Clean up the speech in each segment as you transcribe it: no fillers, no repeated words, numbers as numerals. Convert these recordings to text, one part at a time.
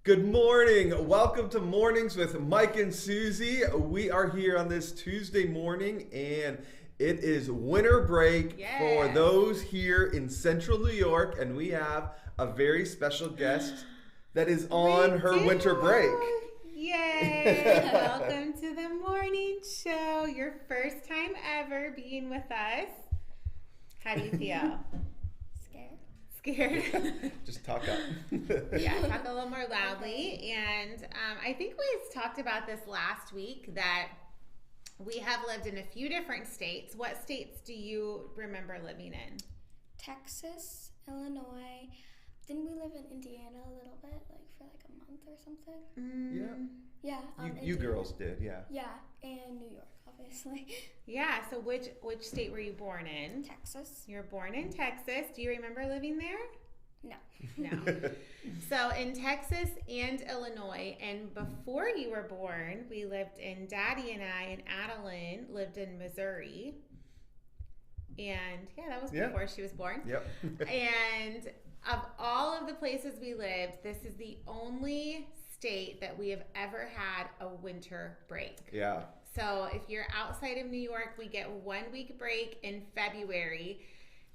Good morning. Welcome to Mornings with Mike and Susie. We are here on this Tuesday morning, and it is winter break for those here in Central New York, and we have a very special guest that is on her winter break. Yay! Welcome to the morning show. Your first time ever being with us. How do you feel? Scared? Just talk up. Yeah, talk a little more loudly. And I think we talked about this last week that we have lived in a few different states. What states do you remember living in? Texas, Illinois. Didn't we live in Indiana a little bit, like for like a month or something? Yeah. Yeah. You girls did, yeah. Yeah, and New York, obviously. Yeah. So which state were you born in? Texas. You were born in Texas. Do you remember living there? No. So in Texas and Illinois, and before you were born, we lived in Daddy and I and Adeline lived in Missouri. And yeah, that was before she was born. Yep. And of all of the places we lived, this is the only state that we have ever had a winter break. Yeah. So if you're outside of New York, we get 1 week break in February.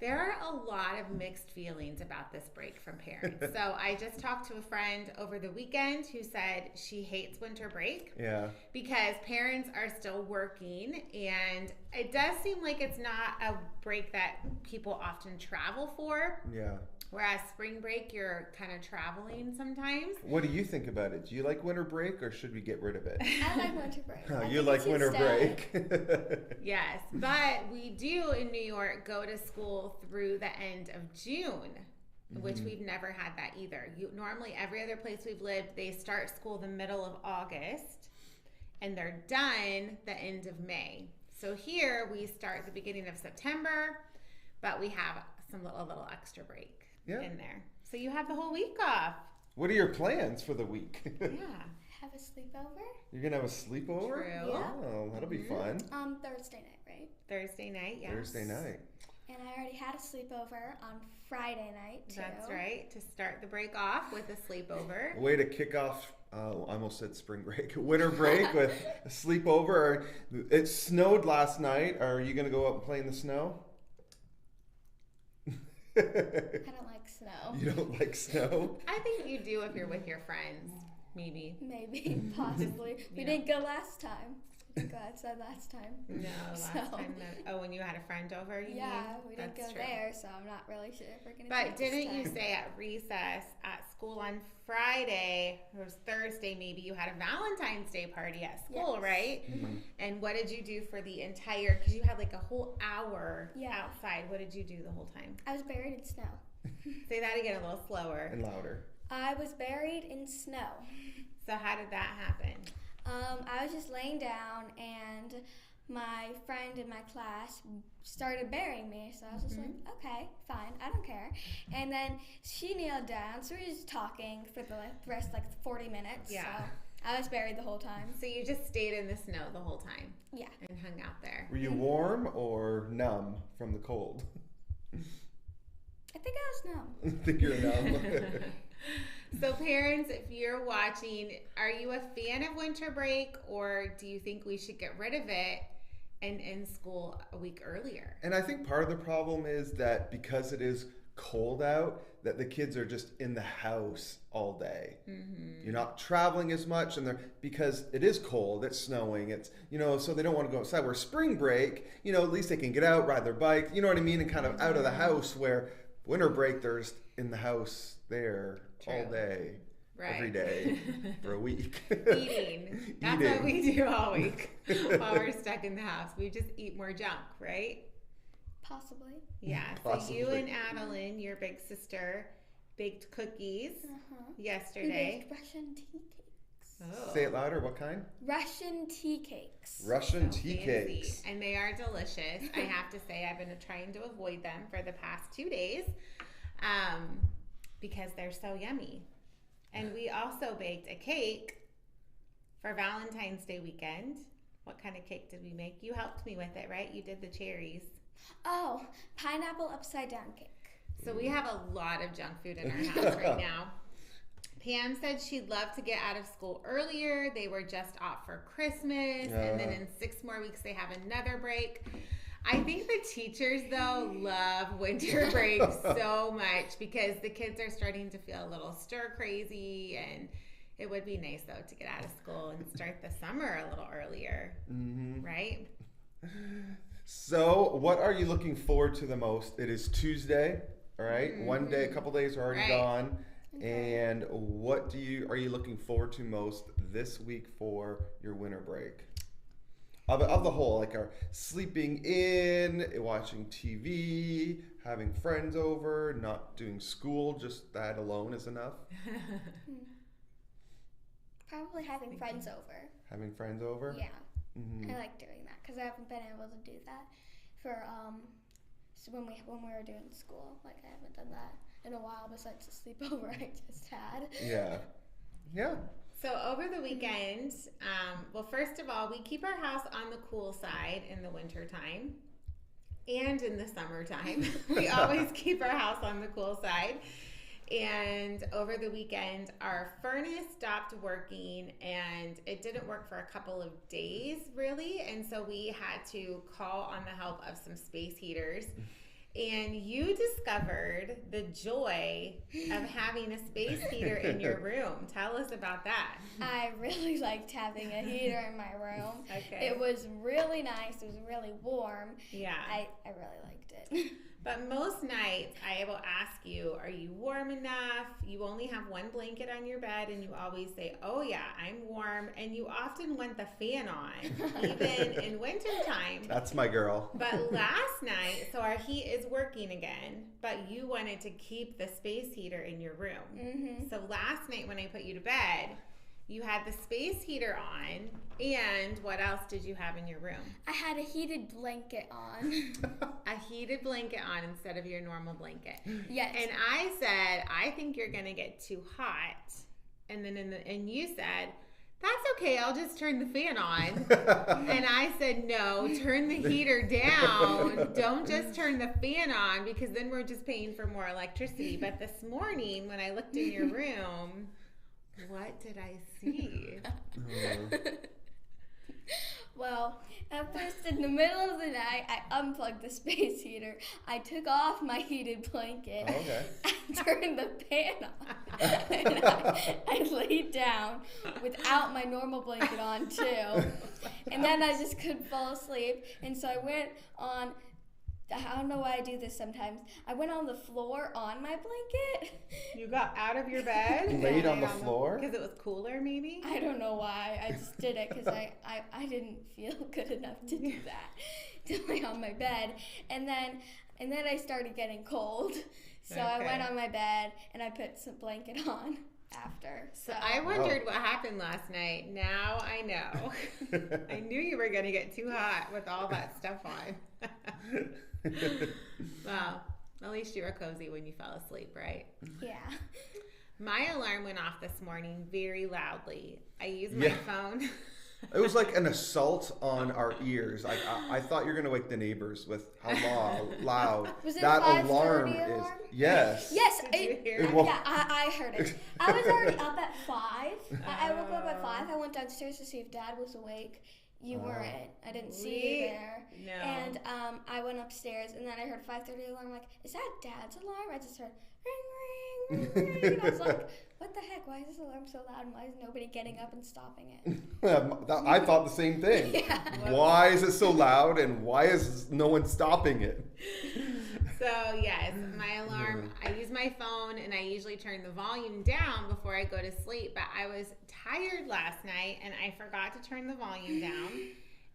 There are a lot of mixed feelings about this break from parents. So I just talked to a friend over the weekend who said she hates winter break. Yeah. Because parents are still working, and it does seem like it's not a break that people often travel for. Yeah. Whereas spring break, you're kind of traveling sometimes. What do you think about it? Do you like winter break, or should we get rid of it? I like winter break. Oh, you like winter break. Yes, but we do in New York go to school through the end of June, which we've never had that either. Normally, every other place we've lived, they start school the middle of August, and they're done the end of May. So here, we start the beginning of September, but we have a little extra break. In there. So you have the whole week off. What are your plans for the week? Yeah. Have a sleepover? You're going to have a sleepover? True. Yeah. Oh, that'll be fun. Thursday night, right? Thursday night, yes. Thursday night. And I already had a sleepover on Friday night, too. That's right. To start the break off with a sleepover. Way to kick off, I almost said spring break, winter break with a sleepover. It snowed last night. Are you going to go out and play in the snow? I don't like snow. You don't like snow? I think you do if you're with your friends, maybe. Maybe, possibly. We didn't go last time. We didn't go outside last time. No, last time. When you had a friend over, you mean? We didn't go there, so I'm not really sure if we're going to But didn't you say at recess at school on Friday, it was Thursday maybe, you had a Valentine's Day party at school, right? Mm-hmm. And what did you do for the entire, because you had like a whole hour outside. What did you do the whole time? I was buried in snow. Say that again a little slower. And louder. I was buried in snow. So how did that happen? I was just laying down, and my friend in my class started burying me. So I was just like, okay, fine, I don't care. And then she kneeled down, so we were just talking for the rest, 40 minutes. Yeah. So I was buried the whole time. So you just stayed in the snow the whole time? Yeah. And hung out there. Were you warm or numb from the cold? I think I was numb. I think you're numb. So parents, if you're watching, are you a fan of winter break, or do you think we should get rid of it and end school a week earlier? And I think part of the problem is that because it is cold out, that the kids are just in the house all day. Mm-hmm. You're not traveling as much, and because it is cold, it's snowing, it's so they don't want to go outside. Where spring break, at least they can get out, ride their bike, you know what I mean, and kind of out of the house. Where winter break, they're just in the house there all day, every day for a week. Eating. That's what we do all week while we're stuck in the house. We just eat more junk, right? Possibly. Yeah. Possibly. So you and Adeline, your big sister, baked cookies yesterday. We baked Russian tea cakes. Oh. Say it louder. What kind? Russian tea cakes. Russian tea fancy. cakes. And they are delicious. I have to say, I've been trying to avoid them for the past 2 days because they're so yummy. And we also baked a cake for Valentine's Day weekend. What kind of cake did we make? You helped me with it, right? You did the cherries. Oh, pineapple upside down cake. So we have a lot of junk food in our house right now. Pam said she'd love to get out of school earlier. They were just off for Christmas, and then in 6 more weeks they have another break. I think the teachers, though, love winter break so much because the kids are starting to feel a little stir crazy, and it would be nice, though, to get out of school and start the summer a little earlier, right? So, what are you looking forward to the most? It is Tuesday, all right? One day, a couple days are already gone. And what are you looking forward to most this week for your winter break? Of the whole, like sleeping in, watching TV, having friends over, not doing school, just that alone is enough. Probably having friends over. Having friends over? Yeah. I like doing that because I haven't been able to do that for so when we were doing school. Like I haven't done that in a while besides the sleepover I just had. Yeah. So over the weekend, well, first of all, we keep our house on the cool side in the winter time and in the summertime. We always keep our house on the cool side. And over the weekend, our furnace stopped working, and it didn't work for a couple of days, really. And so we had to call on the help of some space heaters. And you discovered the joy of having a space heater in your room. Tell us about that. I really liked having a heater in my room. Okay. It was really nice. It was really warm. Yeah. I really liked it. But most nights, I will ask you, are you warm enough? You only have one blanket on your bed, and you always say, oh, yeah, I'm warm. And you often want the fan on, even in wintertime. That's my girl. But last night, so our heat is working again, but you wanted to keep the space heater in your room. So last night when I put you to bed, you had the space heater on, and what else did you have in your room? I had a heated blanket on. A heated blanket on instead of your normal blanket. Yes. And I said, I think you're going to get too hot. And then and you said, that's okay, I'll just turn the fan on. And I said, no, turn the heater down. Don't just turn the fan on because then we're just paying for more electricity. But this morning when I looked in your room, what did I see? Well, at first in the middle of the night, I unplugged the space heater. I took off my heated blanket and turned the fan on. And I laid down without my normal blanket on too. And then I just couldn't fall asleep. And so I went on, I don't know why I do this sometimes. I went on the floor on my blanket. You got out of your bed? Laid on the floor? Because it was cooler, maybe? I don't know why. I just did it because I didn't feel good enough to do that, to lay on my bed. And then I started getting cold. So I went on my bed and I put some blanket on after. So I wondered what happened last night. Now I know. I knew you were going to get too hot with all that stuff on. Well, at least you were cozy when you fell asleep, right? Yeah. My alarm went off this morning very loudly. I used my phone. It was like an assault on our ears. I thought you were going to wake the neighbors with how loud Was it that a 5:30 alarm is. alarm? Yes. Yes. Did you hear it? Yeah, I heard it. I was already up at 5. I woke up at 5. I went downstairs to see if Dad was awake. You weren't. I didn't see you there. No. And I went upstairs, and then I heard 5:30 alarm. I'm like, is that Dad's alarm? I just heard ring, ring, ring, ring. And I was like, what the heck? Why is this alarm so loud? And why is nobody getting up and stopping it? I thought the same thing. Yeah. Why is it so loud, and why is no one stopping it? So yes, my alarm, I use my phone and I usually turn the volume down before I go to sleep, but I was tired last night and I forgot to turn the volume down.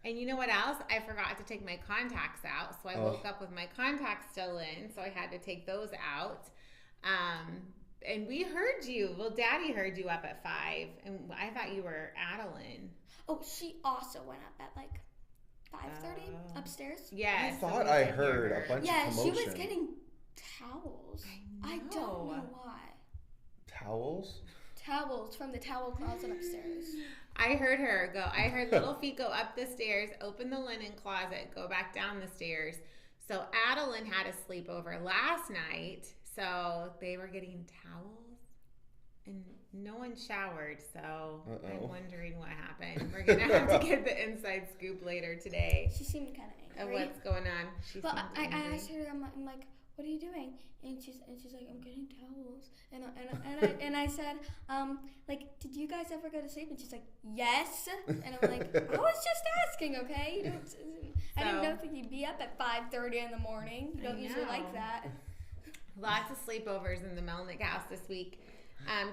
And you know what else? I forgot to take my contacts out. So I woke up with my contacts still in, so I had to take those out. And we heard you. Well, Daddy heard you up at 5, and I thought you were Adeline. Oh, she also went up at like 5:30 upstairs. Yes. I thought I heard a bunch of commotion. She was getting towels. I don't know why. Towels? Towels from the towel closet upstairs. I heard her go. I heard little feet go up the stairs, open the linen closet, go back down the stairs. So Adeline had a sleepover last night, so they were getting towels and no one showered, so Uh-oh. I'm wondering what happened. We're gonna have to get the inside scoop later today She seemed kind of of angry. what's going on. She Well, seemed I angry. asked her, I'm like, what are you doing? And she's like, I'm getting towels. And I said, like, did you guys ever go to sleep? And she's like, yes. And I'm like, I was just asking, okay? You don't, I didn't think you'd be up at 5:30 in the morning. You don't usually like that. Lots of sleepovers in the Melnick house this week.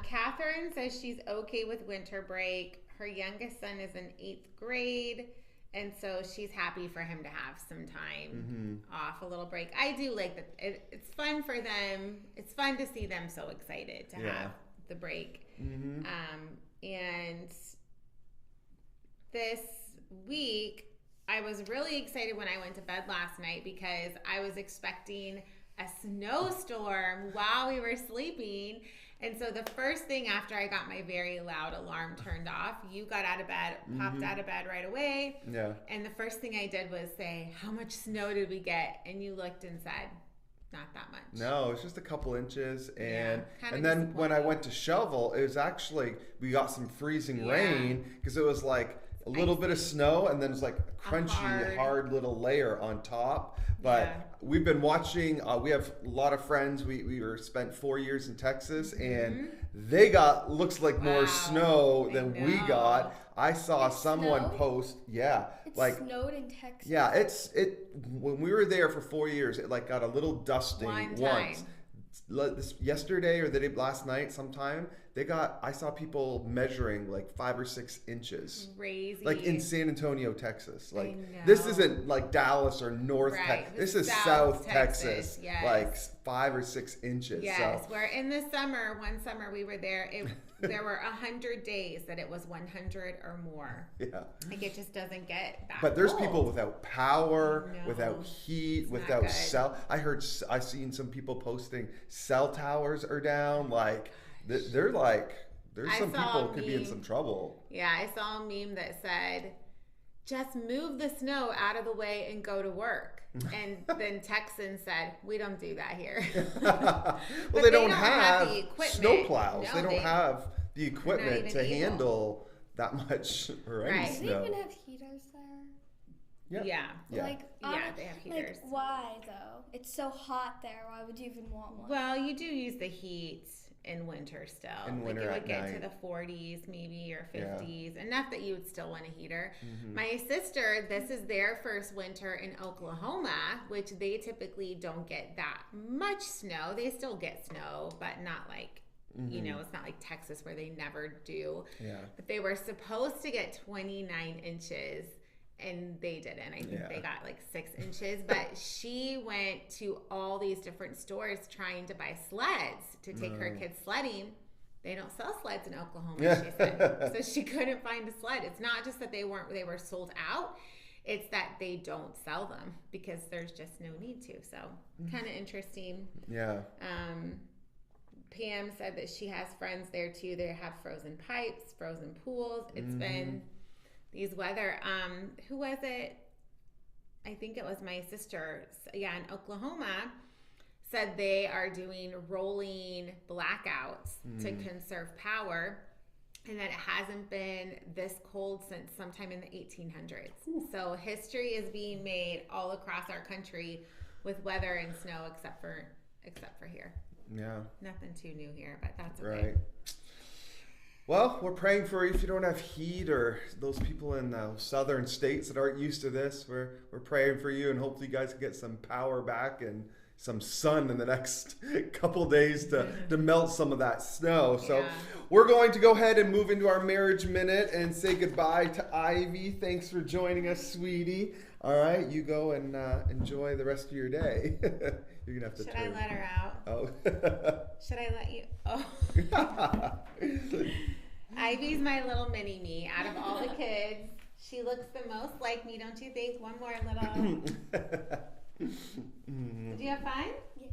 Catherine says she's okay with winter break. Her youngest son is in 8th grade, and so she's happy for him to have some time off, a little break. I do like that. It's fun for them. It's fun to see them so excited to have the break. And this week, I was really excited when I went to bed last night because I was expecting a snowstorm while we were sleeping. And so the first thing after I got my very loud alarm turned off, you got out of bed, popped out of bed right away. Yeah. And the first thing I did was say, how much snow did we get? And you looked and said, not that much. No, it's just a couple inches. And kinda and then when I disappointing. went to shovel, it was actually, we got some freezing rain because it was like a little bit of snow and then it's like a crunchy, hard little layer on top. But we've been watching, we have a lot of friends. We were spent 4 years in Texas and they got, looks like more snow than we got. I saw someone snowed? post, It like, snowed in Texas. yeah, when we were there for 4 years, it like got a little dusting One once. time. Yesterday or the day last night sometime, I saw people measuring like 5 or 6 inches. Crazy. Like in San Antonio, Texas. Like know. this isn't like Dallas or North Texas. This is South Texas. Yes. Like 5 or 6 inches. Yes, So. where in the summer, one summer we were there, there were 100 days that it was 100 or more. Yeah. Like it just doesn't get that But there's cold. people without power, No, without heat, it's not without good. cell. I've seen some people posting cell towers are down. Like they're like, there's I some saw people a could be in meme. some trouble. Yeah, I saw a meme that said, just move the snow out of the way and go to work. And then Texans said, we don't do that here. Well, But they don't have the equipment. snow plows. No, they don't have the equipment even to able. handle that much or any Right. Do they snow. even have heaters there? Yeah. Yeah. Like, They have heaters. Like, why though? It's so hot there. Why would you even want one? Well, you do use the heat in winter still. In winter like it at would get night. to the 40s maybe or Yeah. 50s. Enough that you would still want a heater. Mm-hmm. My sister, this is their first winter in Oklahoma, which they typically don't get that much snow. They still get snow, but not like, you know, it's not like Texas where they never do. Yeah. But they were supposed to get 29 inches. And they didn't. I think they got like 6 inches. But she went to all these different stores trying to buy sleds to take her kids sledding. They don't sell sleds in Oklahoma, she said. So she couldn't find a sled. It's not just that they were sold out. It's that they don't sell them because there's just no need to. So kind of interesting. Yeah. Pam said that she has friends there too. They have frozen pipes, frozen pools. It's been these weather. Who was it? I think it was my sister. Yeah, in Oklahoma, said they are doing rolling blackouts to conserve power, and that it hasn't been this cold since sometime in the 1800s. So history is being made all across our country with weather and snow, except for here. Yeah. Nothing too new here, but that's okay. Right. Well, we're praying for you if you don't have heat or those people in the southern states that aren't used to this. We're praying for you and hopefully you guys can get some power back and some sun in the next couple days to melt some of that snow. So we're going to go ahead and move into our marriage minute and say goodbye to Ivy. Thanks for joining us, sweetie. All right, you go and enjoy the rest of your day. You're gonna have to Should turn. I let her out? Oh. Should I let you? Oh. Ivy's my little mini me. Out of all the kids, she looks the most like me, don't you think? One more little. Did you have fun? Yes.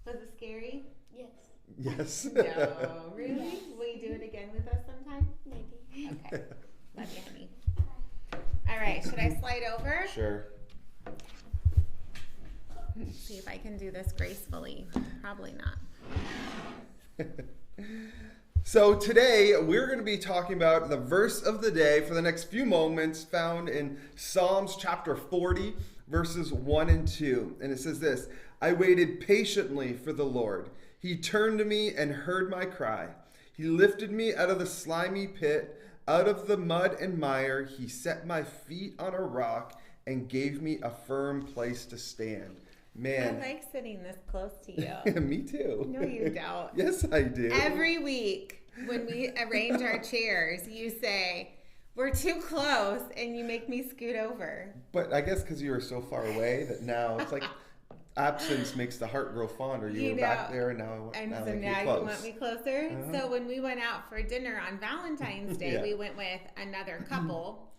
Was it scary? Yes. Yes. No, really? Will you do it again with us sometime? Maybe. Okay. Love you, honey. All right, should I slide over? Sure. See if I can do this gracefully. Probably not. So today we're going to be talking about the verse of the day for the next few moments found in Psalms chapter 40, verses 1 and 2. And it says this: I waited patiently for the Lord. He turned to me and heard my cry. He lifted me out of the slimy pit, out of the mud and mire. He set my feet on a rock and gave me a firm place to stand. Man. I like sitting this close to you. Me too. No, you don't. Yes, I do. Every week when we arrange our chairs, you say, we're too close, and you make me scoot over. But I guess because you were so far away that now it's like absence makes the heart grow fonder. You were back there, and now so now you want me closer? Uh-huh. So when we went out for dinner on Valentine's Day, we went with another couple.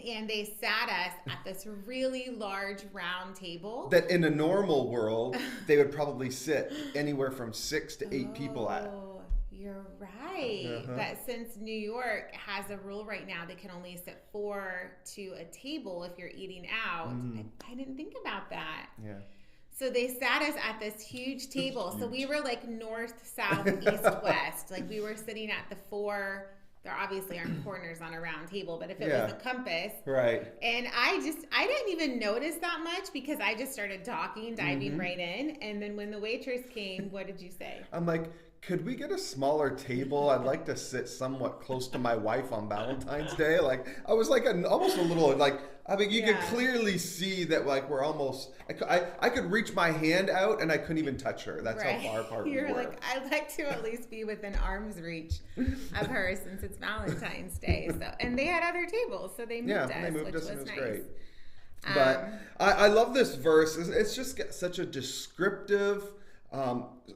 And they sat us at this really large round table. That in a normal world, they would probably sit anywhere from 6 to 8 people at. You're right. Uh-huh. But since New York has a rule right now, they can only sit 4 to a table if you're eating out. I didn't think about that. Yeah. So they sat us at this huge table. So we were like north, south, east, west. Like we were sitting at the 4. There obviously aren't corners on a round table, but if it was a compass. Right. And I didn't even notice that much because I just started talking, diving right in. And then when the waitress came, what did you say? I'm like, could we get a smaller table? I'd like to sit somewhat close to my wife on Valentine's Day. Like, I was like almost a little, like, I mean, you could clearly see that, like, we're almost, I could reach my hand out and I couldn't even touch her. That's how far apart we were. You're like, I'd like to at least be within arm's reach of her since it's Valentine's Day. So, and they had other tables, so they moved us, which was and it was nice. Great. But I love this verse. It's just such a descriptive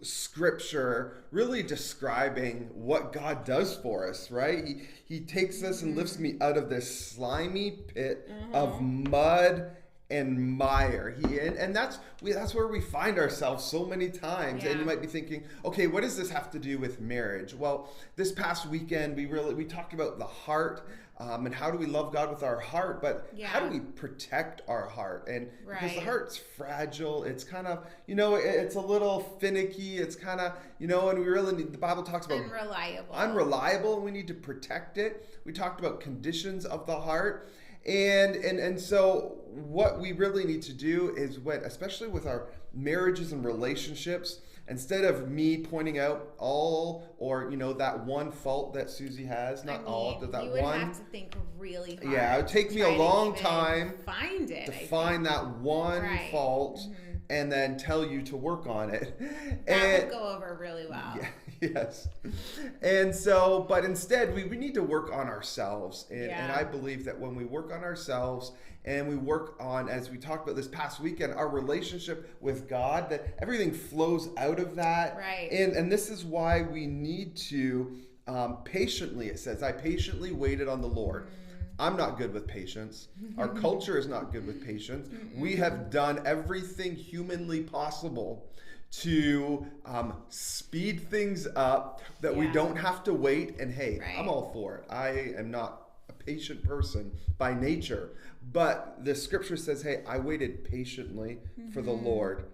scripture, really describing what God does for us, right? He takes us and lifts me out of this slimy pit of mud and mire. And that's where we find ourselves so many times. And you might be thinking, okay, what does this have to do with marriage? Well, this past weekend we talked about the heart. And how do we love God with our heart? But how do we protect our heart? And because the heart's fragile, it's kind of, it's a little finicky. It's kind of, and we really need, the Bible talks about unreliable, and we need to protect it. We talked about conditions of the heart. And so what we really need to do is especially with our marriages and relationships, instead of me pointing out all or that one fault that Susie has, that you would have to think really hard. Yeah, it would take me a long time to find that one fault and then tell you to work on it. That would go over really well. Yeah, yes. And so, but instead we need to work on ourselves. And I believe that when we work on ourselves and we work on, as we talked about this past weekend, our relationship with God, that everything flows out of that. Right. And this is why we need to patiently, it says, I patiently waited on the Lord. I'm not good with patience. Our culture is not good with patience. We have done everything humanly possible to speed things up that we don't have to wait. And hey, I'm all for it. I am not a patient person by nature. But the scripture says, hey, I waited patiently for the Lord,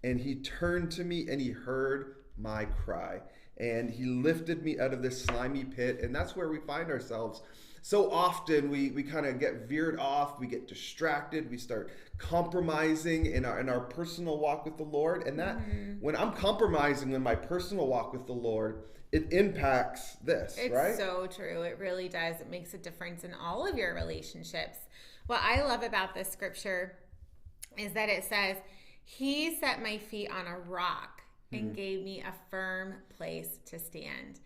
and he turned to me and he heard my cry, and he lifted me out of this slimy pit. And that's where we find ourselves. So often we kind of get veered off, we get distracted, we start compromising in our personal walk with the Lord. And that when I'm compromising in my personal walk with the Lord, it impacts this, right? It's so true. It really does. It makes a difference in all of your relationships. What I love about this scripture is that it says, he set my feet on a rock and gave me a firm place to stand.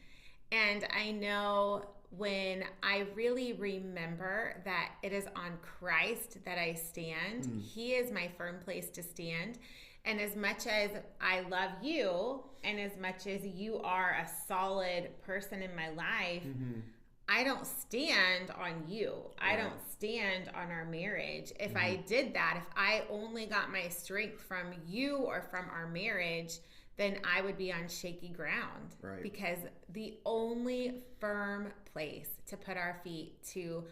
And I know when I really remember that it is on Christ that I stand, he is my firm place to stand. And as much as I love you, and as much as you are a solid person in my life, I don't stand on you. I don't stand on our marriage. If I did that, if I only got my strength from you or from our marriage, then I would be on shaky ground. Right. Because the only firm place to put our feet, to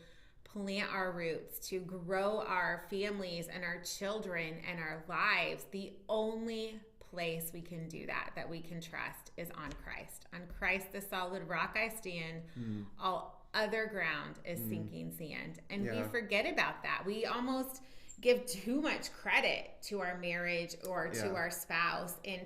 plant our roots, to grow our families and our children and our lives, the only place we can do that we can trust is on Christ. On Christ, the solid rock I stand, all other ground is sinking sand. And we forget about that. We almost give too much credit to our marriage or to our spouse and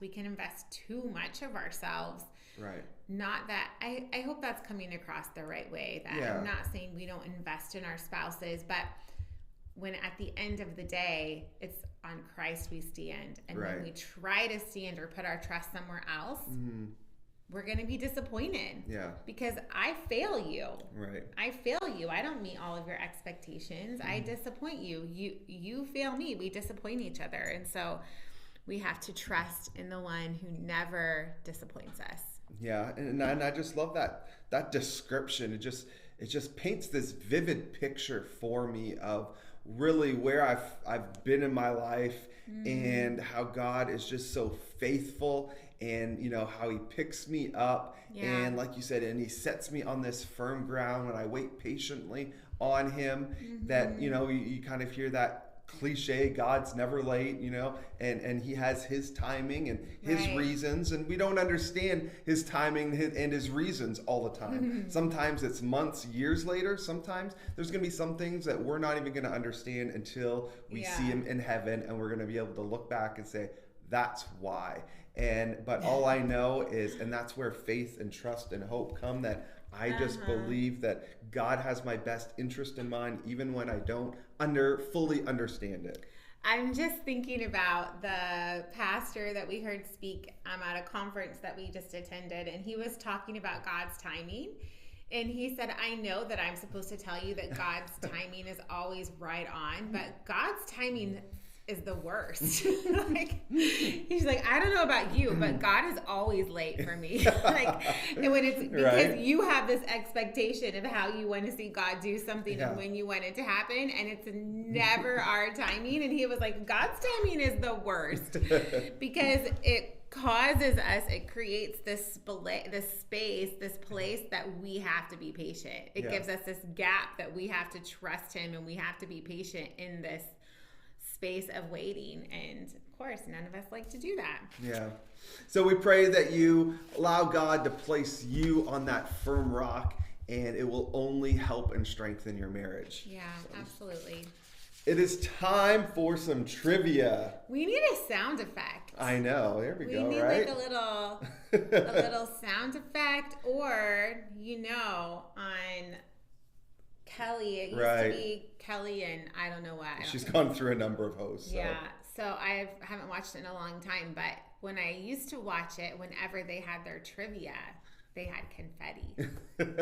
we can invest too much of ourselves. Right. Not that, I hope that's coming across the right way, that I'm not saying we don't invest in our spouses, but when at the end of the day, it's on Christ we stand. And when we try to stand or put our trust somewhere else, we're going to be disappointed. Yeah. Because I fail you. Right. I fail you. I don't meet all of your expectations. I disappoint you. You fail me. We disappoint each other. And so we have to trust in the one who never disappoints us. Yeah. And I just love that description. It just paints this vivid picture for me of really where I've been in my life and how God is just so faithful, and how he picks me up and like you said, and he sets me on this firm ground when I wait patiently on him. That you kind of hear that cliche, God's never late, and he has his timing and his reasons, and we don't understand his timing and his reasons all the time. Sometimes it's months, years later. Sometimes there's going to be some things that we're not even going to understand until we see him in heaven, and we're going to be able to look back and say, that's why. But all I know is, and that's where faith and trust and hope come, that I just believe that God has my best interest in mind, even when I don't fully understand it. I'm just thinking about the pastor that we heard speak at a conference that we just attended, and he was talking about God's timing. And he said, I know that I'm supposed to tell you that God's timing is always right on, but God's timing is the worst. He's like, I don't know about you, but God is always late for me. And when it's because you have this expectation of how you want to see God do something and when you want it to happen, and it's never our timing. And he was like, God's timing is the worst because it causes us, it creates this space, this place that we have to be patient. It gives us this gap that we have to trust him, and we have to be patient in this space of waiting, and of course none of us like to do that. So we pray that you allow God to place you on that firm rock, and it will only help and strengthen your marriage. Absolutely. It is time for some trivia. We need a sound effect. I know. There we go. We need right? like a little sound effect, or on Kelly. It used to be Kelly, and I don't know what. She's gone through a number of hosts. So I haven't watched it in a long time, but when I used to watch it, whenever they had their trivia, they had confetti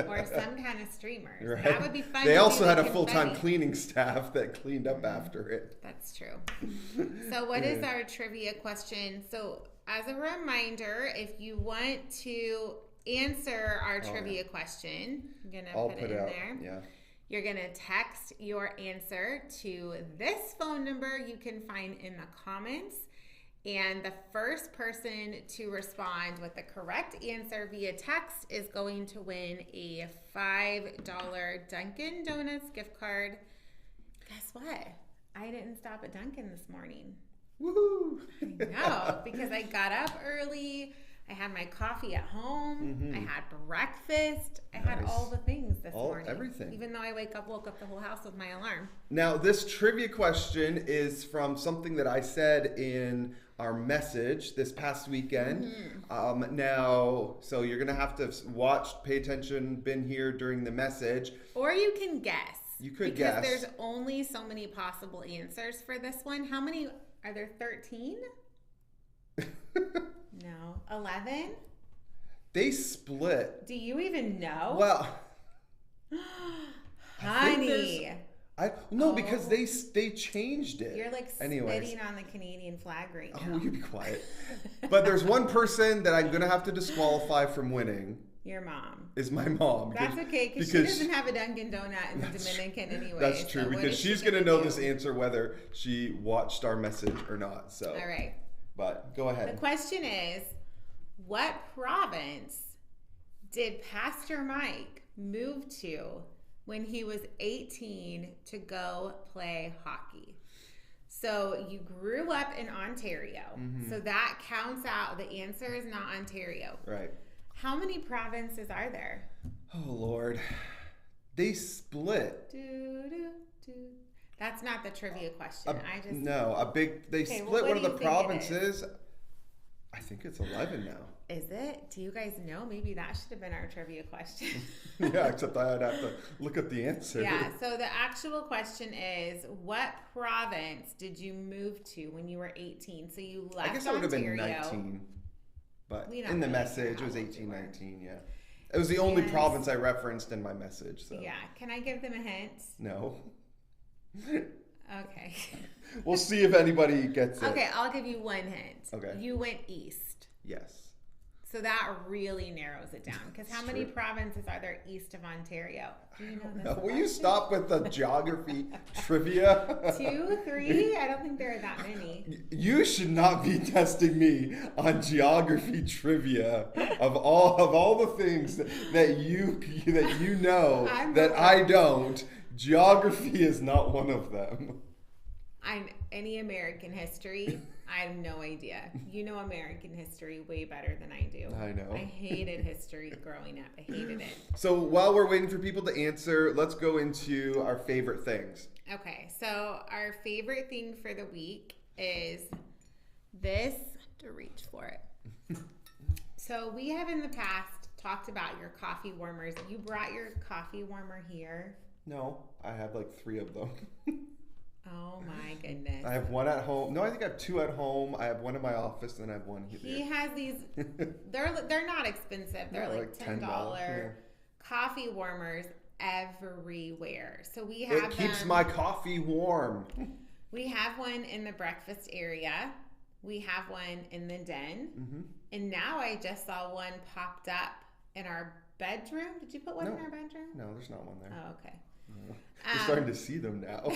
or some kind of streamers. That would be fun. They also had a full-time cleaning staff that cleaned up after it. That's true. So what is our trivia question? So as a reminder, if you want to answer our trivia question, I'm going to put it in there. You're going to text your answer to this phone number you can find in the comments. And the first person to respond with the correct answer via text is going to win a $5 Dunkin' Donuts gift card. Guess what? I didn't stop at Dunkin' this morning. Woohoo! I know, because I got up early. I had my coffee at home. I had breakfast. I had all the things this morning. Everything. Even though I woke up the whole house with my alarm. Now, this trivia question is from something that I said in our message this past weekend. Now, so you're going to have to watch, pay attention, been here during the message. Or you can guess. You could guess. Because there's only so many possible answers for this one. How many? Are there 13? No. 11? They split. Do you even know? Well, honey. Because they changed it. You're like spitting on the Canadian flag right now. Oh, you be quiet. But there's one person that I'm going to have to disqualify from winning. Your mom. Is my mom. That's okay, because she doesn't have a Dunkin' Donut in the Dominican anyway. That's true, because she's going to know this answer whether she watched our message or not. So. All right. But go ahead. The question is, what province did Pastor Mike move to when he was 18 to go play hockey? So you grew up in Ontario. So that counts out. The answer is not Ontario. Right. How many provinces are there? Oh, Lord. They split. That's not the trivia question. They split one of the provinces. I think it's 11 now. Is it? Do you guys know? Maybe that should have been our trivia question. Yeah, except I'd have to look up the answer. Yeah, so the actual question is, what province did you move to when you were 18? So you left Ontario. I guess it would have been 19. But in the message, it was 18, 19, yeah. It was the only province I referenced in my message. So. Yeah. Can I give them a hint? No. Okay. We'll see if anybody gets it. Okay, I'll give you one hint. Okay. You went east. Yes. So that really narrows it down. Because how many provinces are there east of Ontario? Do you know this? Will you stop with the geography trivia? 2, 3? I don't think there are that many. You should not be testing me on geography trivia of all the things that you know that I don't. Geography is not one of them. Any American history, I have no idea. You know American history way better than I do. I know. I hated history growing up. I hated it. So while we're waiting for people to answer, let's go into our favorite things. Okay, so our favorite thing for the week is this. To reach for it. So we have in the past talked about your coffee warmers. You brought your coffee warmer here. No, I have like 3 of them. Oh my goodness. I have one at home. No, I think I have 2 at home. I have one in my office, and I have one here. He has these. They're not expensive. They're like $10 coffee warmers everywhere. So we have. It keeps my coffee warm. We have one in the breakfast area. We have one in the den, and now I just saw one popped up in our bedroom. Did you put one in our bedroom? No, there's not one there. Oh, okay. We're starting to see them now.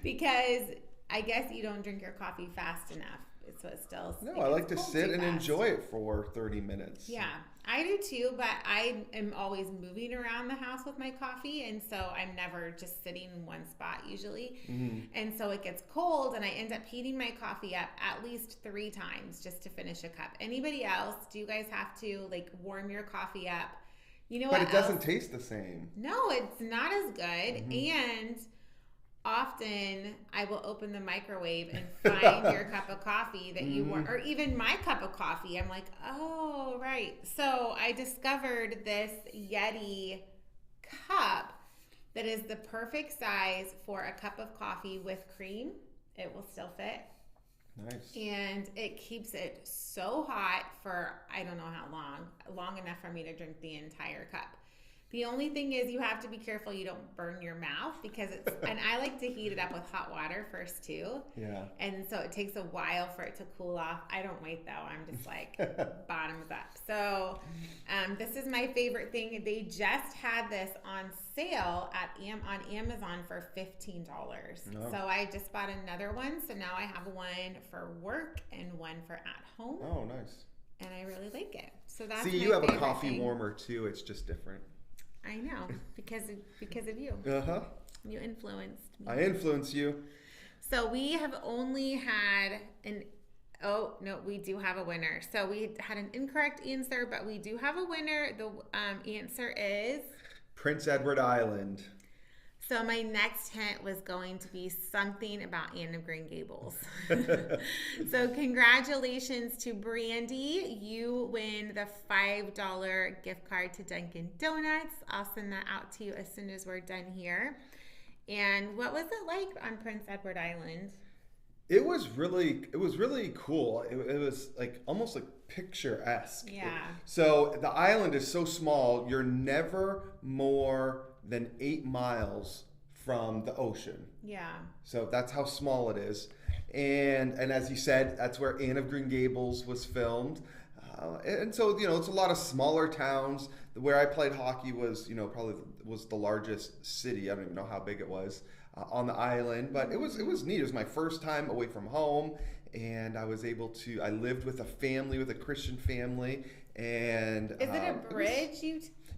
Because I guess you don't drink your coffee fast enough. So it's still. No, I like to sit and enjoy it for 30 minutes. Yeah, I do too, but I am always moving around the house with my coffee, and so I'm never just sitting in one spot usually. And so it gets cold, and I end up heating my coffee up at least 3 times just to finish a cup. Anybody else? Do you guys have to like warm your coffee up? You know what? But it doesn't taste the same. No, it's not as good. And often I will open the microwave and find your cup of coffee that you want, or even my cup of coffee. I'm like, oh, right. So I discovered this Yeti cup that is the perfect size for a cup of coffee with cream. It will still fit. Nice. And it keeps it so hot for I don't know how long enough for me to drink the entire cup. The only thing is you have to be careful you don't burn your mouth because it's, and I like to heat it up with hot water first too. Yeah. And so it takes a while for it to cool off. I don't wait though. I'm just like bottoms up. So this is my favorite thing. They just had this on sale on Amazon for $15. Oh. So I just bought another one. So now I have one for work and one for at home. Oh, nice. And I really like it. So that's See, you have a coffee warmer too. It's just different. I know, because of you. Uh-huh. You influenced me. I influence you. So we have only had we do have a winner. So we had an incorrect answer, but we do have a winner. The answer is Prince Edward Island. So my next hint was going to be something about Anne of Green Gables. So congratulations to Brandy. You win the $5 gift card to Dunkin' Donuts. I'll send that out to you as soon as we're done here. And what was it like on Prince Edward Island? It was really cool. It was like almost like picturesque. Yeah. So the island is so small, you're never more than 8 miles from the ocean. Yeah. So that's how small it is. And as you said, that's where Anne of Green Gables was filmed. And so, it's a lot of smaller towns. Where I played hockey was, probably was the largest city. I don't even know how big it was on the island, but it was neat. It was my first time away from home, and I was able to, I lived with a Christian family. And is it a bridge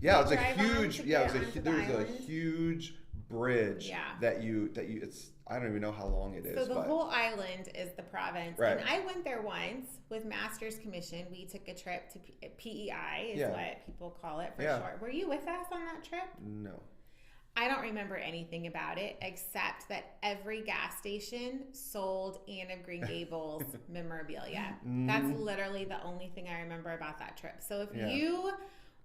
yeah, it was a huge, there was a huge bridge Yeah. that you it's I don't even know how long it is. So the but whole island is the province. Right. And I went there once with Master's Commission. We took a trip to PEI is Yeah. what people call it for Yeah. short. Were you with us on that trip? No. I don't remember anything about it except that every gas station sold Anne of Green Gables memorabilia. That's literally the only thing I remember about that trip. So if Yeah. you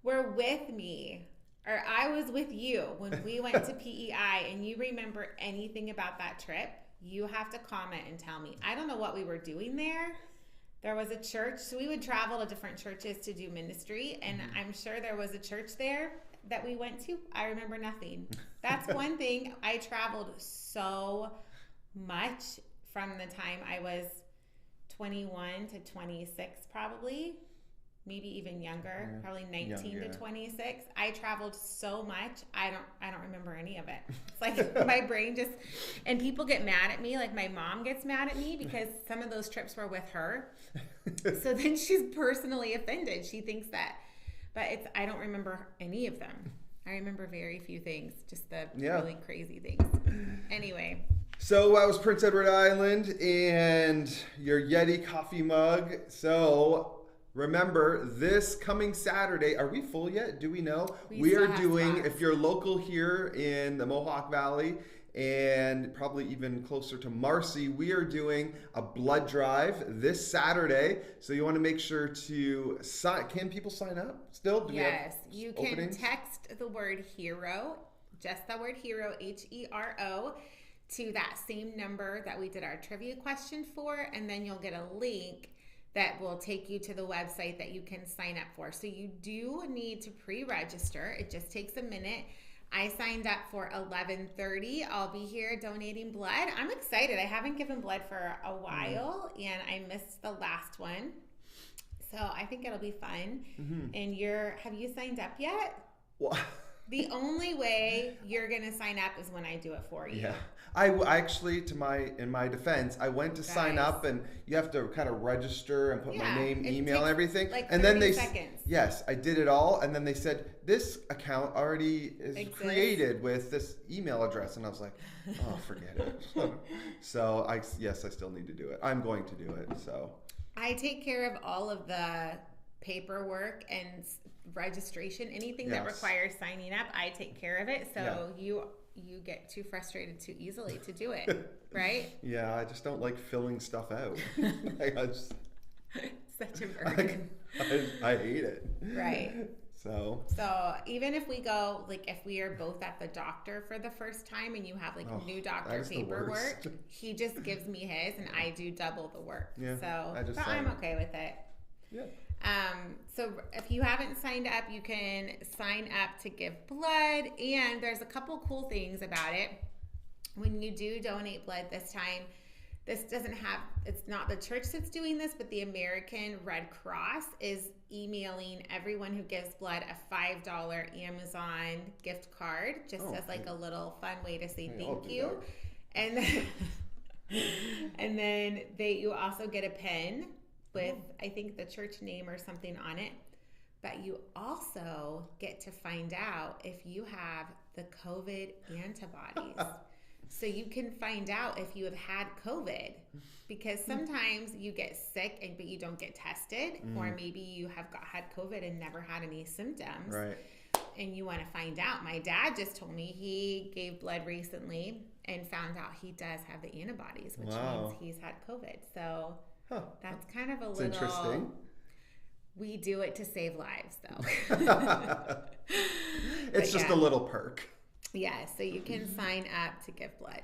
were with me or I was with you when we went to PEI and you remember anything about that trip, you have to comment and tell me. I don't know what we were doing there. There was a church, so we would travel to different churches to do ministry, and I'm sure there was a church there that we went to. I remember nothing. That's one thing. I traveled so much from the time I was 21 to 26 probably. Maybe even younger, probably 19 to 26. I traveled so much. I don't remember any of it. It's like my brain just, and people get mad at me. Like my mom gets mad at me because some of those trips were with her. So then she's personally offended. She thinks that, but I don't remember any of them. I remember very few things, just the really crazy things. Anyway. So that was Prince Edward Island and your Yeti coffee mug. So remember, this coming Saturday, are we full yet? Do we know? We are doing, if you're local here in the Mohawk Valley and probably even closer to Marcy, we are doing a blood drive this Saturday. So you want to make sure to sign. Can people sign up still? Yes, you can text the word HERO, just the word HERO, HERO, to that same number that we did our trivia question for, and then you'll get a link that will take you to the website that you can sign up for. So you do need to pre-register. It just takes a minute. I signed up for 11:30. I'll be here donating blood. I'm excited. I haven't given blood for a while, and I missed the last one. So I think it'll be fun. And have you signed up yet? Well, the only way you're going to sign up is when I do it for you. Yeah. I actually, in my defense, I went to sign up, and you have to kind of register and put my name, email, and everything. Like and then 30 seconds. Yes, I did it all, and then they said this account already is created with this email address, and I was like, oh, forget it. So I still need to do it. I'm going to do it. So I take care of all of the paperwork and registration, anything that requires signing up. I take care of it. So you get too frustrated too easily to do it, right? Yeah, I just don't like filling stuff out. Such a burden. I hate it. Right. So even if we go, like if we are both at the doctor for the first time and you have like new doctor paperwork, he just gives me his and I do double the work. Yeah, so I'm okay with it. Yeah. So if you haven't signed up, you can sign up to give blood, and there's a couple cool things about it. When you do donate blood this time, it's not the church that's doing this, but the American Red Cross is emailing everyone who gives blood a $5 Amazon gift card, just as like a little fun way to say thank you. And then you also get a pen with, I think, the church name or something on it. But you also get to find out if you have the COVID antibodies. So you can find out if you have had COVID, because sometimes you get sick but you don't get tested, or maybe you have had COVID and never had any symptoms. Right. And you want to find out. My dad just told me he gave blood recently and found out he does have the antibodies, which means he's had COVID. So that's kind of a little interesting. We do it to save lives, though. It's just a little perk. Yeah, so you can sign up to give blood.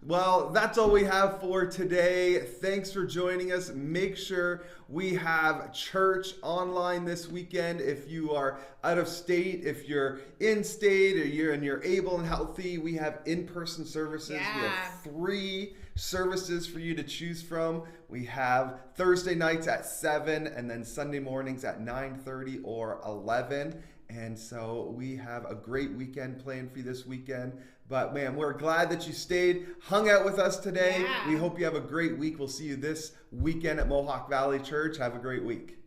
Well, that's all we have for today. Thanks for joining us. Make sure we have church online this weekend. If you are out of state, if you're in state, or you're able and healthy, we have in-person services. Yeah. We have 3 services for you to choose from. We have Thursday nights at 7, and then Sunday mornings at 9:30 or 11. And so we have a great weekend planned for you this weekend. But man, we're glad that you stayed, hung out with us today. Yeah. We hope you have a great week. We'll see you this weekend at Mohawk Valley Church. Have a great week.